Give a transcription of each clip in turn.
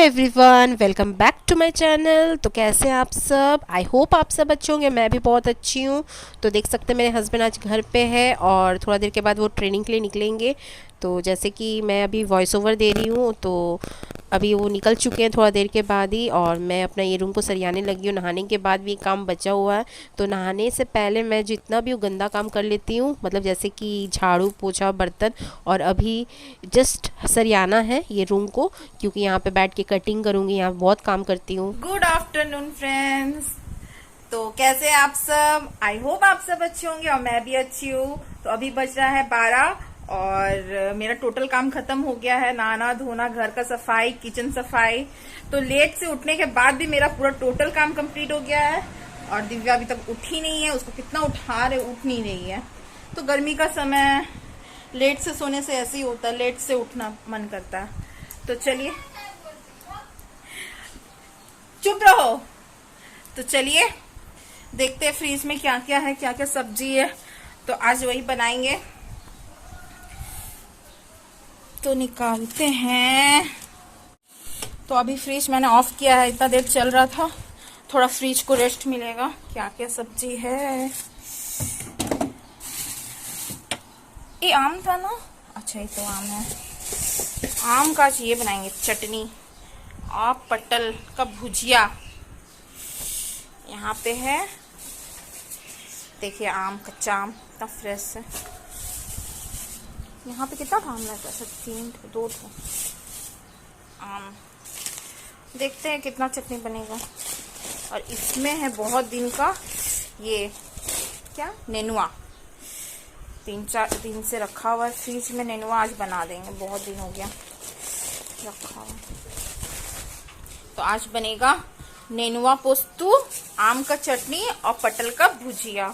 Everyone, welcome back to my channel. तो कैसे हैं आप सब? आई होप आप सब अच्छे होंगे। मैं भी बहुत अच्छी हूँ। तो देख सकते हैं मेरे हस्बैंड आज घर पे है और थोड़ा देर के बाद वो ट्रेनिंग के लिए निकलेंगे। तो जैसे कि मैं अभी वॉइस ओवर दे रही हूँ, तो अभी वो निकल चुके हैं थोड़ा देर के बाद ही, और मैं अपना ये रूम को सरियाने लगी हूँ। नहाने के बाद भी काम बचा हुआ है, तो नहाने से पहले मैं जितना भी वो गंदा काम कर लेती हूँ, मतलब जैसे कि झाड़ू पोछा बर्तन। और अभी जस्ट सरियाना है ये रूम को, क्योंकि यहाँ पे बैठ के कटिंग करूँगी, यहाँ बहुत काम करती हूँ। Good afternoon friends. तो कैसे हैं आप सब? आई होप आप सब अच्छे होंगे और मैं भी अच्छी हूँ। तो अभी बज रहा है 12 और मेरा टोटल काम खत्म हो गया है। नहाना धोना, घर का सफाई, किचन सफाई। तो लेट से उठने के बाद भी मेरा पूरा टोटल काम कंप्लीट हो गया है। और दिव्या अभी तक उठी नहीं है, उसको कितना उठा रहे उठ नहीं रही है। तो गर्मी का समय, लेट से सोने से ऐसे ही होता है, लेट से उठना मन करता है। तो चलिए, चुप रहो। तो चलिए देखते हैं फ्रीज में क्या क्या है, क्या क्या सब्जी है। तो आज वही बनाएंगे। तो निकालते हैं। तो अभी फ्रिज मैंने ऑफ किया है, इतना देर चल रहा था, थोड़ा फ्रिज को रेस्ट मिलेगा। क्या क्या सब्जी है? ये आम था ना? अच्छा, ये तो आम है। आम का ये बनाएंगे चटनी और पटल का भुजिया। यहाँ पे है, देखिए आम, कच्चा आम कितना फ्रेश है। यहाँ पे कितना आम लगा है? 2 आम। देखते हैं कितना चटनी बनेगा। और इसमें है बहुत दिन का ये क्या, नेनुआ। 3-4 दिन से रखा हुआ है फ्रिज में नेनुआ। आज बना देंगे, बहुत दिन हो गया रखा हुआ। तो आज बनेगा नेनुआ पोस्तू, आम का चटनी और पटल का भुजिया।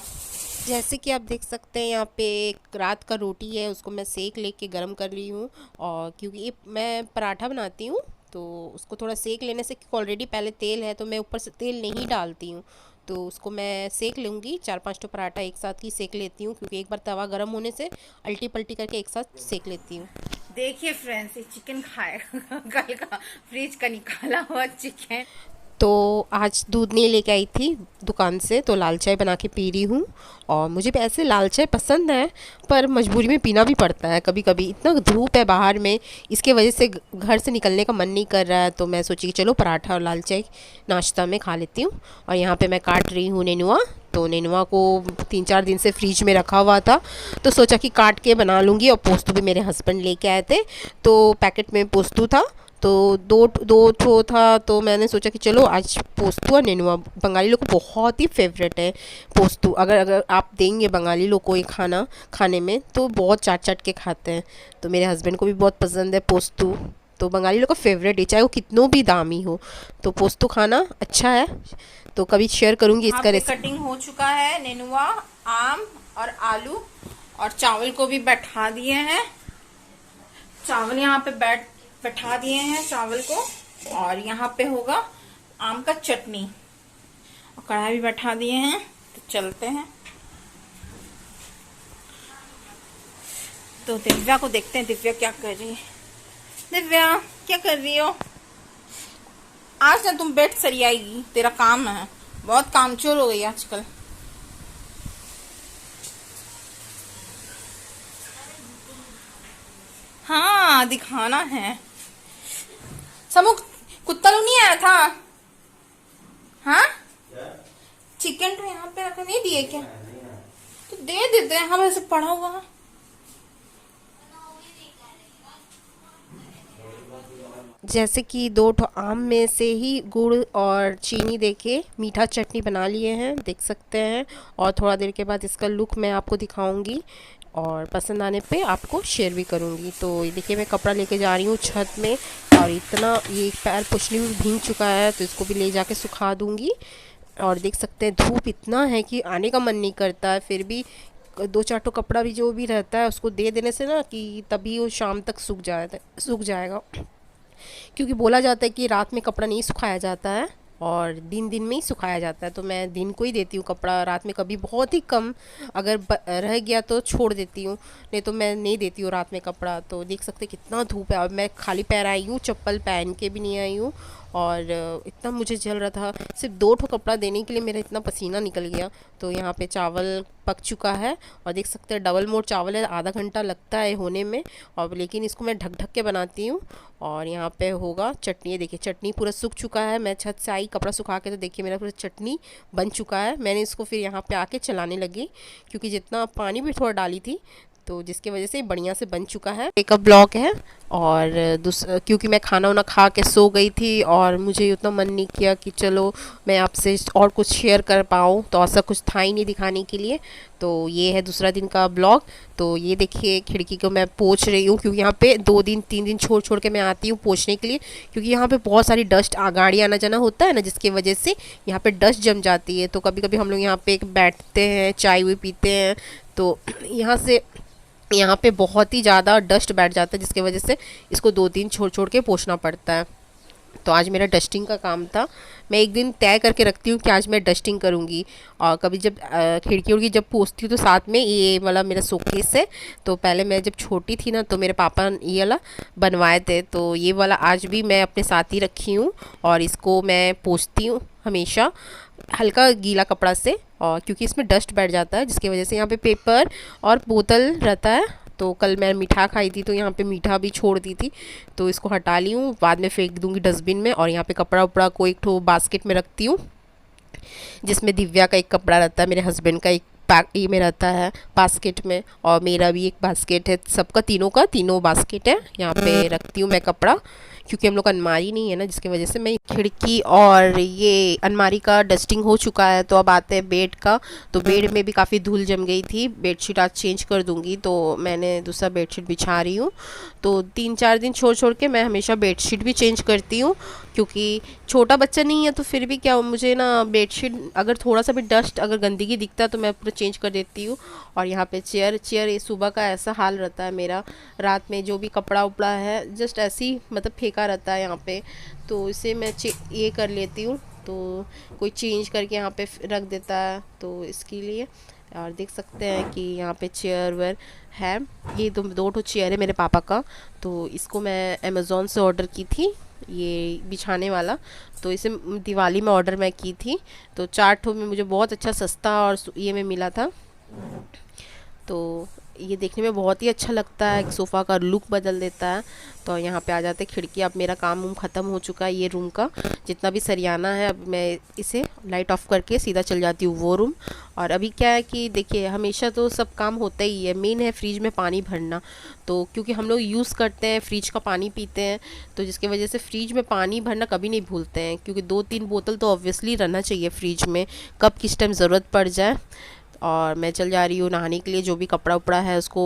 जैसे कि आप देख सकते हैं यहाँ पे एक रात का रोटी है, उसको मैं सेक लेके गरम कर रही हूँ। और क्योंकि ये मैं पराठा बनाती हूँ, तो उसको थोड़ा सेक लेने से, ऑलरेडी पहले तेल है तो मैं ऊपर से तेल नहीं डालती हूँ। तो उसको मैं सेक लूँगी, 4-5 तो पराठा एक साथ ही सेक लेती हूँ, क्योंकि एक बार तवा गर्म होने से अल्टी पल्टी करके एक साथ सेक लेती हूँ। देखिए फ्रेंड्स, ये चिकन खाएगा कल का फ्रिज का निकाला हुआ चिकन। तो आज दूध नहीं लेके आई थी दुकान से, तो लाल चाय बना के पी रही हूँ। और मुझे भी ऐसे लाल चाय पसंद है, पर मजबूरी में पीना भी पड़ता है कभी कभी। इतना धूप है बाहर में, इसके वजह से घर से निकलने का मन नहीं कर रहा है। तो मैं सोची कि चलो पराठा और लाल चाय नाश्ता में खा लेती हूँ। और यहाँ पे मैं काट रही हूँ नेनुआ। तो नेनुआ को 3-4 दिन से फ्रिज में रखा हुआ था, तो सोचा कि काट के बना लूँगी। और पोस्तू भी मेरे हस्बैंड लेके आए थे, तो पैकेट में पोस्तू था, तो दो दो ठो था। तो मैंने सोचा कि चलो आज पोस्तू और नेनुआ, बंगाली लोग को बहुत ही फेवरेट है पोस्तू। अगर अगर आप देंगे बंगाली लोग को ये खाना खाने में, तो बहुत चाट चाट के खाते हैं। तो मेरे हस्बैंड को भी बहुत पसंद है पोस्तू। तो बंगाली लोग का फेवरेट है, चाहे वो कितनों भी दामी हो। तो पोस्तू खाना अच्छा है, तो कभी शेयर करूँगी इसका रेसिपी। कटिंग हो चुका है नेनुआ, आम और आलू। और चावल को भी बैठा दिए हैं। चावल यहाँ पे बैठा दिए हैं चावल को। और यहाँ पे होगा आम का चटनी। और कढ़ाई भी बैठा दिए हैं। तो चलते हैं। तो दिव्या को देखते हैं, दिव्या क्या कर रही है। दिव्या, क्या कर रही हो? आज ना तुम बेड सरियाएगी, तेरा काम है। बहुत कामचोर हो गई आजकल। हाँ, दिखाना है। समूह, कुत्ता लोग नहीं आया था? हाँ, चिकन तो यहाँ पे रखा, नहीं दिए क्या? तो दे देते हैं, हम ऐसे पड़ा हुआ है। जैसे कि 2 ठो आम में से ही गुड़ और चीनी देके मीठा चटनी बना लिए हैं, देख सकते हैं। और थोड़ा देर के बाद इसका लुक मैं आपको दिखाऊंगी, और पसंद आने पे आपको शेयर भी करूंगी। तो ये देखिए, मैं कपड़ा लेके जा रही हूँ छत में, और इतना ये पैर पोछने में भीग चुका है, तो इसको भी ले जाके सुखा दूंगी। और देख सकते हैं धूप इतना है कि आने का मन नहीं करता है, फिर भी 2-4 ठो कपड़ा भी जो भी रहता है उसको दे देने से ना, कि तभी वो शाम तक सूख जाएगा। क्योंकि बोला जाता है कि रात में कपड़ा नहीं सुखाया जाता है, और दिन दिन में ही सुखाया जाता है। तो मैं दिन को ही देती हूँ कपड़ा, रात में कभी बहुत ही कम अगर रह गया तो छोड़ देती हूँ, नहीं तो मैं नहीं देती हूँ रात में कपड़ा। तो देख सकते कितना धूप है, और मैं खाली पैर आई हूँ, चप्पल पहन के भी नहीं आई हूँ। और इतना मुझे जल रहा था, सिर्फ 2 ठो कपड़ा देने के लिए मेरा इतना पसीना निकल गया। तो यहाँ पे चावल पक चुका है, और देख सकते हैं डबल मोड चावल है, आधा घंटा लगता है होने में। और लेकिन इसको मैं ढक ढक के बनाती हूँ। और यहाँ पे होगा चटनी, देखिए चटनी पूरा सूख चुका है। मैं छत से आई कपड़ा सुखा के, तो देखिए मेरा पूरा चटनी बन चुका है। मैंने इसको फिर यहाँ पे आके चलाने लगी, क्योंकि जितना पानी भी थोड़ा डाली थी, तो जिसकी वजह से बढ़िया से बन चुका है। एक ब्लॉग है, और क्योंकि मैं खाना वाना खा के सो गई थी, और मुझे उतना मन नहीं किया कि चलो मैं आपसे और कुछ शेयर कर पाऊँ, तो ऐसा कुछ था ही नहीं दिखाने के लिए। तो ये है दूसरा दिन का ब्लॉग। तो ये देखिए खिड़की को मैं पोंछ रही हूँ, क्योंकि यहाँ पे 2 दिन 3 दिन छोड़ छोड़ के मैं आती हूँ पोंछने के लिए, क्योंकि यहाँ पे बहुत सारी डस्ट गाड़ी आना जाना होता है ना, जिसकी वजह से यहाँ पे डस्ट जम जाती है। तो कभी कभी हम लोग यहाँ पे बैठते हैं, चाय हुई पीते हैं, तो यहाँ पे बहुत ही ज़्यादा डस्ट बैठ जाता है, जिसकी वजह से इसको 2 दिन छोड़ छोड़ के पोंछना पड़ता है। तो आज मेरा डस्टिंग का काम था। मैं एक दिन तय करके रखती हूँ कि आज मैं डस्टिंग करूँगी। और कभी जब खिड़की उड़की जब पोंछती हूँ, तो साथ में ये वाला मेरा शोकेस है। तो पहले मैं जब छोटी थी ना, तो मेरे पापा ये वाला बनवाए थे, तो ये वाला आज भी मैं अपने साथ ही रखी हूँ, और इसको मैं पोंछती हूँ हमेशा हल्का गीला कपड़ा से। और क्योंकि इसमें डस्ट बैठ जाता है, जिसकी वजह से यहाँ पे पेपर और बोतल रहता है। तो कल मैं मीठा खाई थी, तो यहाँ पे मीठा भी छोड़ दी थी, तो इसको हटा ली हूँ, बाद में फेंक दूँगी डस्टबिन में। और यहाँ पे कपड़ा उपड़ा को एक ठो बास्केट में रखती हूँ, जिसमें दिव्या का एक कपड़ा रहता है, मेरे हस्बैंड का एक पैक ये में रहता है बास्केट में, और मेरा भी एक बास्केट है। सबका तीनों का तीनों बास्केट है, यहाँ पे रखती हूँ मैं कपड़ा, क्योंकि हम लोग का अलमारी नहीं है ना, जिसकी वजह से मैं खिड़की और ये अलमारी का डस्टिंग हो चुका है। तो अब आते हैं बेड का। तो बेड में भी काफ़ी धूल जम गई थी, बेडशीट आज चेंज कर दूंगी, तो मैंने दूसरा बेडशीट बिछा रही हूँ। तो 3-4 दिन छोड़ छोड़ के मैं हमेशा बेडशीट भी चेंज करती हूँ, क्योंकि छोटा बच्चा नहीं है, तो फिर भी क्या मुझे ना बेडशीट अगर थोड़ा सा भी डस्ट अगर गंदगी दिखता है, तो मैं पूरा चेंज कर देती हूँ। और यहाँ पे चेयर ये सुबह का ऐसा हाल रहता है मेरा, रात में जो भी कपड़ा उपड़ा है जस्ट ऐसे ही मतलब फेंका रहता है यहाँ पे, तो इसे मैं ये कर लेती हूँ, तो कोई चेंज करके यहाँ पे रख देता है, तो इसके लिए। और देख सकते हैं कि यहाँ पे चेयर वेयर है, ये 2 चेयर है मेरे पापा का। तो इसको मैं अमेज़ोन से ऑर्डर की थी, ये बिछाने वाला। तो इसे दिवाली में ऑर्डर मैं की थी, तो 4 ठो में मुझे बहुत अच्छा सस्ता और ये में मिला था। तो ये देखने में बहुत ही अच्छा लगता है, सोफ़ा का लुक बदल देता है। तो यहाँ पे आ जाते खिड़की। अब मेरा काम ख़त्म हो चुका है, ये रूम का जितना भी सरियाना है, अब मैं इसे लाइट ऑफ करके सीधा चल जाती हूँ वो रूम। और अभी क्या है कि देखिए हमेशा तो सब काम होता ही है, मेन है फ्रिज में पानी भरना। तो क्योंकि हम लोग यूज़ करते हैं फ्रिज का पानी पीते हैं, तो जिसकी वजह से फ्रिज में पानी भरना कभी नहीं भूलते हैं, क्योंकि 2-3 बोतल तो ऑब्वियसली रहना चाहिए फ्रिज में, कब किस टाइम ज़रूरत पड़ जाए। और मैं चल जा रही हूँ नहाने के लिए, जो भी कपड़ा उपड़ा है उसको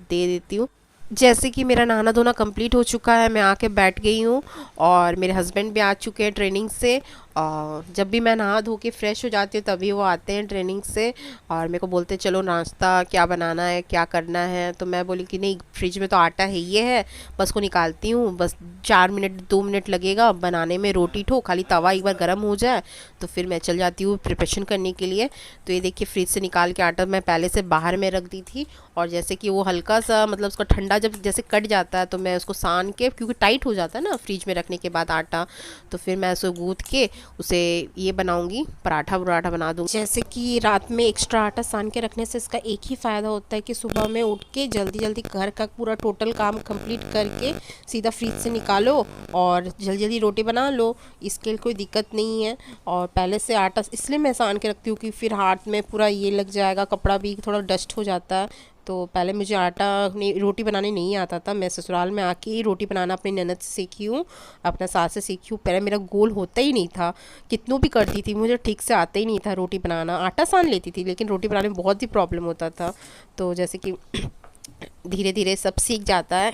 दे देती हूँ। जैसे कि मेरा नहाना धोना कंप्लीट हो चुका है, मैं आके बैठ गई हूँ, और मेरे हस्बैंड भी आ चुके हैं ट्रेनिंग से। और जब भी मैं नहा धो के फ्रेश हो जाती हूँ, तभी वो आते हैं ट्रेनिंग से, और मेरे को बोलते चलो नाश्ता क्या बनाना है, क्या करना है। तो मैं बोली कि नहीं, फ्रिज में तो आटा है ये है, बस को निकालती हूँ, बस 4 मिनट 2 मिनट लगेगा बनाने में रोटी ठो, खाली तवा एक बार गर्म हो जाए तो फिर मैं चल जाती हूँ प्रिपरेशन करने के लिए। तो ये देखिए फ्रिज से निकाल के आटा मैं पहले से बाहर में रख दी थी, और जैसे कि वो हल्का सा मतलब उसका ठंडा जब जैसे कट जाता है, तो मैं उसको सान के, क्योंकि टाइट हो जाता है ना फ्रिज में रखने के बाद आटा, तो फिर मैं उसको गूँथ के उसे ये बनाऊंगी, पराठा वराठा बना दूंगी। जैसे कि रात में एक्स्ट्रा आटा सान के रखने से इसका एक ही फ़ायदा होता है कि सुबह में उठ के जल्दी जल्दी घर का पूरा टोटल काम कंप्लीट करके सीधा फ्रिज से निकालो और जल्दी जल्दी रोटी बना लो, इसके लिए कोई दिक्कत नहीं है। और पहले से आटा इसलिए मैं सान के रखती हूँ कि फिर हाथ में पूरा ये लग जाएगा, कपड़ा भी थोड़ा डस्ट हो जाता है। तो पहले मुझे आटा नहीं, रोटी बनाने नहीं आता था, मैं ससुराल में आके ही रोटी बनाना अपनी ननद से सीखी हूँ, अपना सास से सीखी हूँ। पहले मेरा गोल होता ही नहीं था, कितनों भी करती थी मुझे ठीक से आता ही नहीं था रोटी बनाना। आटा सान लेती थी लेकिन रोटी बनाने में बहुत ही प्रॉब्लम होता था। तो जैसे कि धीरे धीरे सब सीख जाता है,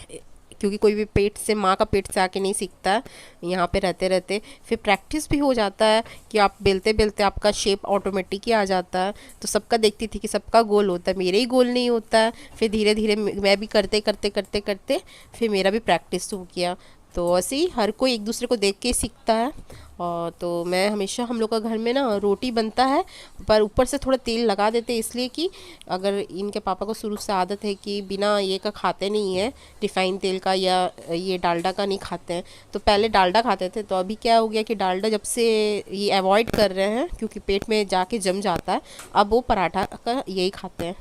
क्योंकि कोई भी पेट से, माँ का पेट से आके नहीं सीखता है, यहाँ पे रहते रहते फिर प्रैक्टिस भी हो जाता है कि आप बेलते बेलते आपका शेप ऑटोमेटिक ही आ जाता है। तो सबका देखती थी कि सबका गोल होता है, मेरे ही गोल नहीं होता है। फिर धीरे धीरे मैं भी करते करते करते करते फिर मेरा भी प्रैक्टिस हो गया। तो ऐसे ही हर कोई एक दूसरे को देख के सीखता है। और तो मैं हमेशा, हम लोग का घर में ना रोटी बनता है पर ऊपर से थोड़ा तेल लगा देते हैं, इसलिए कि अगर इनके पापा को शुरू से आदत है कि बिना ये का खाते नहीं है, रिफाइन तेल का या ये डालडा का नहीं खाते हैं। तो पहले डालडा खाते थे, तो अभी क्या हो गया कि डालडा जब से ये अवॉइड कर रहे हैं क्योंकि पेट में जाके जम जाता है, अब वो पराठा का यही खाते हैं।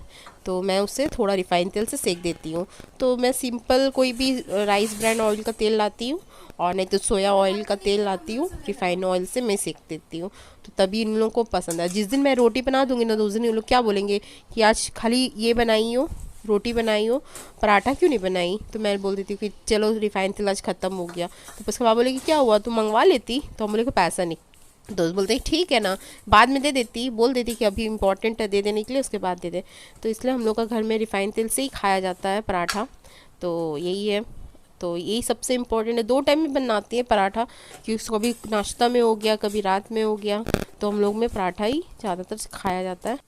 तो मैं उसे थोड़ा रिफाइन तेल से सेक देती हूँ। तो मैं सिंपल कोई भी राइस ब्रांड ऑयल का तेल लाती हूँ, और नहीं तो सोया ऑयल का तेल लाती हूँ, रिफाइन ऑयल से मैं सेक देती हूँ। तो तभी इन लोगों को पसंद है। जिस दिन मैं रोटी बना दूँगी ना, तो उस दिन इन लोग क्या बोलेंगे कि आज खाली ये बनाई हो, रोटी बनाई हो, पराठा क्यों नहीं बनाई। तो मैं बोल देती हूँ कि चलो रिफाइन तेल आज ख़त्म हो गया। तो उसके बाद बोले कि क्या हुआ, तू मंगवा लेती। तो हम बोले कि पैसा नहीं। दोस्त बोलते हैं ठीक है ना, बाद में दे देती, बोल देती कि अभी इम्पोर्टेंट है दे देने के लिए, उसके बाद दे दे। तो इसलिए हम लोग का घर में रिफाइन तेल से ही खाया जाता है पराठा। तो यही है। तो यही सबसे इम्पोर्टेंट है। 2 टाइम में बनाती है पराठा, क्योंकि कभी नाश्ता में हो गया, कभी रात में हो गया। तो हम लोग में पराठा ही ज़्यादातर खाया जाता है।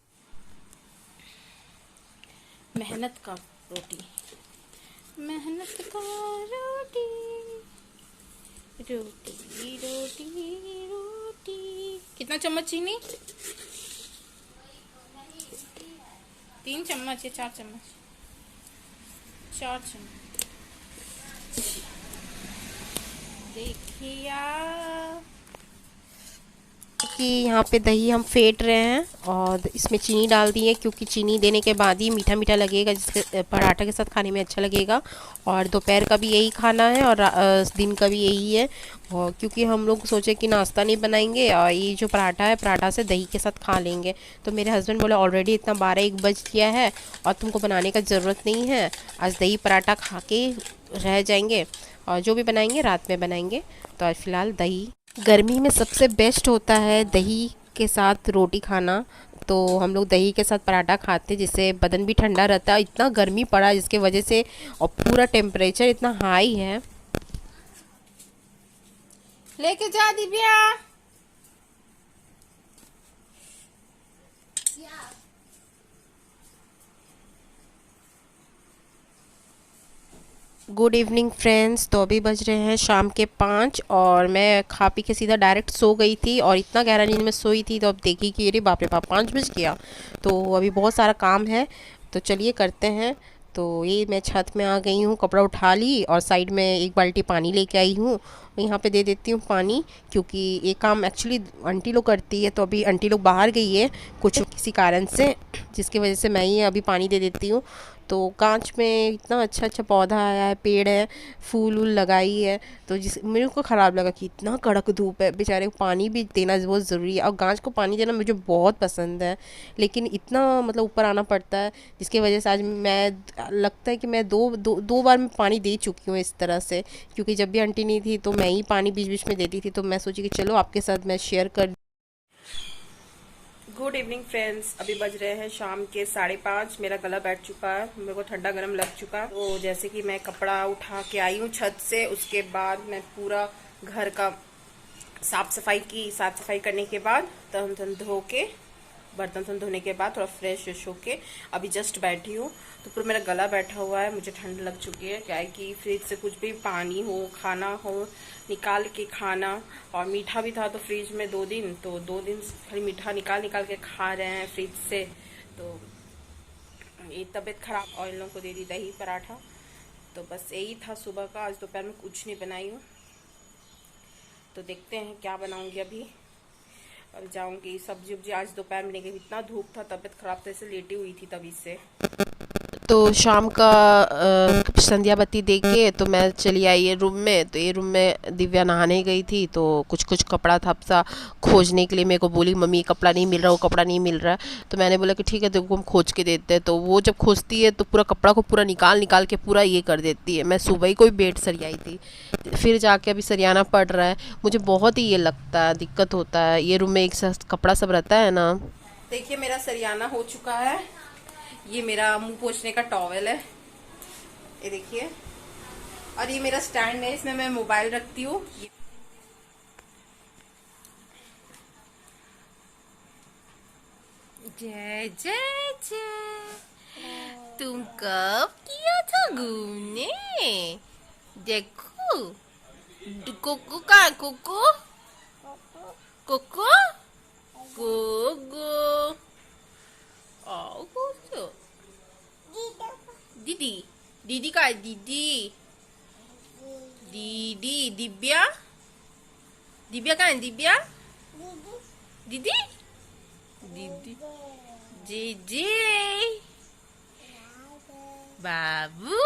मेहनत का रोटी, मेहनत का रोटी, रोटी रोटी रोटी। कितना चम्मच चीनी? 3 चम्मच या 4 चम्मच? 4 चम्मच। देखिया, कि यहाँ पे दही हम फेंट रहे हैं और इसमें चीनी डाल दी है, क्योंकि चीनी देने के बाद ही मीठा मीठा लगेगा, जिसके पराठा के साथ खाने में अच्छा लगेगा। और दोपहर का भी यही खाना है और दिन का भी यही है। और क्योंकि हम लोग सोचे कि नाश्ता नहीं बनाएंगे और ये जो पराठा है, पराठा से दही के साथ खा लेंगे। तो मेरे हस्बैंड बोले ऑलरेडी इतना 12-1 बज गया है और तुमको बनाने का ज़रूरत नहीं है, आज दही पराठा खा के रह जाएंगे, और जो भी बनाएंगे रात में बनाएंगे। तो आज फ़िलहाल दही, गर्मी में सबसे बेस्ट होता है दही के साथ रोटी खाना। तो हम लोग दही के साथ पराठा खाते हैं, जिससे बदन भी ठंडा रहता है। इतना गर्मी पड़ा जिसके वजह से, और पूरा टेम्परेचर इतना हाई है। लेके जा दिव्या। Good evening friends. तो अभी बज रहे हैं शाम के 5 और मैं खा पी के सीधा डायरेक्ट सो गई थी, और इतना गहरा नींद में सोई थी। तो अब देखी कि अरे बाप रे बाप 5 बज गया। तो अभी बहुत सारा काम है, तो चलिए करते हैं। तो ये मैं छत में आ गई हूँ, कपड़ा उठा ली और साइड में 1 बाल्टी पानी लेके आई हूँ। यहाँ पे दे देती हूँ पानी, क्योंकि ये काम एक्चुअली आंटी लोग करती है। तो अभी आंटी लोग बाहर गई है कुछ किसी कारण से, जिसकी वजह से मैं ही अभी पानी दे देती हूँ। तो कांच में इतना अच्छा अच्छा पौधा आया है, पेड़ है, फूल वूल लगाई है। तो जिस मेरे को ख़राब लगा कि इतना कड़क धूप है, बेचारे को पानी भी देना बहुत ज़रूरी है। और गाछ को पानी देना मुझे बहुत पसंद है, लेकिन इतना मतलब ऊपर आना पड़ता है, जिसकी वजह से आज मैं, लगता है कि मैं दो बार मैं पानी दे चुकी हूँ इस तरह से। क्योंकि जब भी आंटी नहीं थी तो मैं ही पानी बीच बीच में देती थी। तो मैं सोची कि चलो आपके साथ मैं शेयर कर। Good evening friends. अभी बज रहे हैं शाम के 5:30। मेरा गला बैठ चुका है, मेरे को ठंडा गर्म लग चुका है। तो जैसे कि मैं कपड़ा उठा के आई हूँ छत से, उसके बाद मैं पूरा घर का साफ सफाई की। साफ सफाई करने के बाद तन धो के, बर्तन धोने के बाद थोड़ा फ्रेश व्रेश होके अभी जस्ट बैठी हूँ। तो पूरा मेरा गला बैठा हुआ है, मुझे ठंड लग चुकी है। क्या है कि फ्रिज से कुछ भी पानी हो, खाना हो, निकाल के खाना। और मीठा भी था तो फ्रिज में 2 दिन, तो 2 दिन खाली मीठा निकाल के खा रहे हैं फ्रिज से। तो ये तबीयत खराब, और इन लोगों को दे दी दही पराठा। तो बस यही था सुबह का। आज दोपहर में कुछ नहीं बनाई हूँ, तो देखते हैं क्या बनाऊंगी। अभी अब जाऊंगी सब्जी उब्जी आज दोपहर में नहीं, इतना धूप था, तबीयत खराब था, इससे लेटी हुई थी तभी से। तो शाम का संध्या बत्ती दे के तो मैं चली आई ये रूम में। तो ये रूम में दिव्या नहाने गई थी, तो कुछ कुछ कपड़ा था सा खोजने के लिए। मेरे को बोली मम्मी कपड़ा नहीं मिल रहा, वो कपड़ा नहीं मिल रहा है। तो मैंने बोला कि ठीक है देखो हम खोज के देते हैं। तो वो जब खोजती है तो पूरा कपड़ा को पूरा निकाल के पूरा ये कर देती है। मैं सुबह ही कोई बेड सरियाई थी, फिर जाके अभी सरियाना पड़ रहा है। मुझे बहुत ही ये लगता है, दिक्कत होता है। ये रूम में एक साथ कपड़ा सब रहता है ना। देखिए मेरा सरियाना हो चुका है। ये मेरा मुंह पोंछने का टॉवेल है, ये देखिए। और ये मेरा स्टैंड है, इसमें मैं मोबाइल रखती हूँ। जय जय जय। तुम कब किया था घूमने? देखो कुकू का कुकू कुकू कुकू आओ कुकू दीदी दीदी का है दीदी दीदी दिव्या दिव्या का है दिव्या दीदी दीदी जीजी बाबू